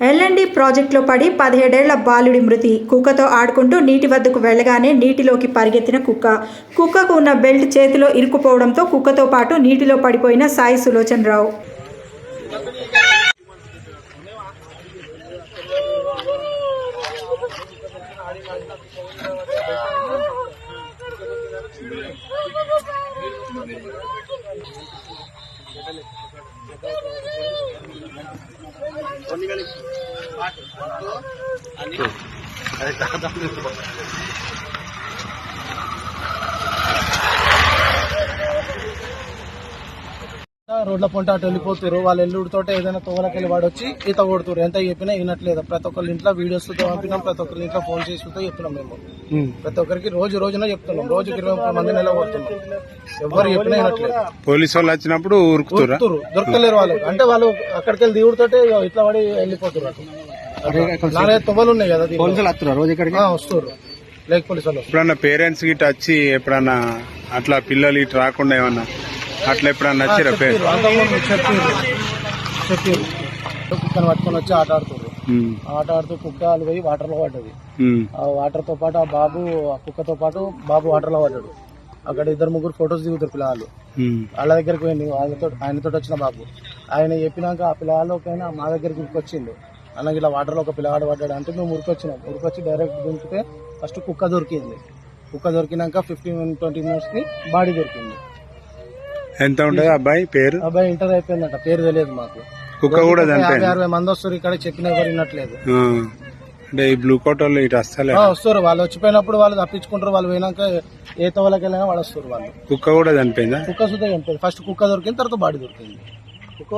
LND ప్రాజెక్టులో పడి 17 ఏళ్ల బాలుడి మృతి. కుక్కతో ఆడుకుంటూ నీటి వద్దకు వెళ్లగానే నీటిలోకి పరిగెత్తిన కుక్క. కుక్కకు ఉన్న బెల్ట్ చేతిలో ఇరుక్కుపోవడంతో కుక్కతో పాటు నీటిలో పడిపోయిన సాయి సులోచన్ రావు. రోడ్ల పొంట అటు వెళ్ళిపోతారు. వాళ్ళు ఎల్లుడితో ఏదైనా తోలకెళ్ళి వాడు వచ్చి ఈత కొడుతారు. ఎంత చెప్పినా వినట్లేదు. ప్రతి ఒక్కరి ఇంట్లో వీడియోస్ తో పంపినాం, ప్రతి ఒక్కరి ఇంట్లో ఫోన్ చేసి చెప్తున్నాం. మేము ప్రతి ఒక్కరికి రోజున చెప్తున్నాం. రోజుకి 20 మంది నెల కొడుతున్నాం. ఎవరు చెప్పినా వినట్లేదు. పోలీసు వాళ్ళు వచ్చినప్పుడు దొరకలేరు వాళ్ళు. అంటే వాళ్ళు అక్కడికి వెళ్ళి దిగుడుతోటే ఇట్లా పడి వెళ్ళిపోతారు. నాలుగైదు తొవ్వలు ఉన్నాయి కదా, వస్తారు. లేక పోలీసు వాళ్ళు ఎప్పుడన్నా పేరెంట్స్ గిట్ వచ్చి ఎప్పుడన్నా అట్లా పిల్లలు ఇటు రాకుండా ఏమన్నా అట్లా ఎప్పుడన్నా వచ్చారా? చెప్పారు కుక్కను పట్టుకొని వచ్చి ఆట ఆడుతూ కుక్క అది పోయి వాటర్ లో పడ్డది. ఆ వాటర్ తో పాటు ఆ కుక్కతో పాటు బాబు వాటర్ లో పడ్డాడు. అక్కడ 2-3 ఫొటోస్ దిగుతారు పిల్లలు. వాళ్ళ దగ్గరికి పోయింది. ఆయనతో వచ్చిన బాబు. ఆయన చెప్పినాక ఆ పిల్లలకైనా మా దగ్గరికి వచ్చిండు. అలాగే ఇలా వాటర్ లో ఒక పిల్లగాడు పడ్డాడు అంటే మేము ఉరికొచ్చినాం. ఉరికొచ్చి డైరెక్ట్ దింపితే ఫస్ట్ కుక్క దొరికింది. కుక్క దొరికినాక 15-20 మినిట్స్ కి బాడీ దొరికింది. ఎంత ఉంటుంది అబ్బాయి పేరు? అబ్బాయి ఇంటర్ అయిపోయిందంట. పేరు తెలియదు మాకు. కుక్క కూడా 50-60 మంది వస్తారు. ఇక్కడ చెప్పిన ఎవరు వినట్లేదు. అంటే ఈ బ్లూ కోట్ వాళ్ళు ఇటు వస్తారు. వాళ్ళు వచ్చిపోయినప్పుడు వాళ్ళు తప్పించుకుంటారు. వాళ్ళు పోయినాక ఏ తోలకి వెళ్ళినా వాళ్ళు వస్తారు. వాళ్ళు కుక్క కూడా చనిపోయిందా? కుక్క సుద్ధా చనిపోయింది. ఫస్ట్ కుక్క దొరికింది, తర్వాత బాడీ దొరికింది. కుక్క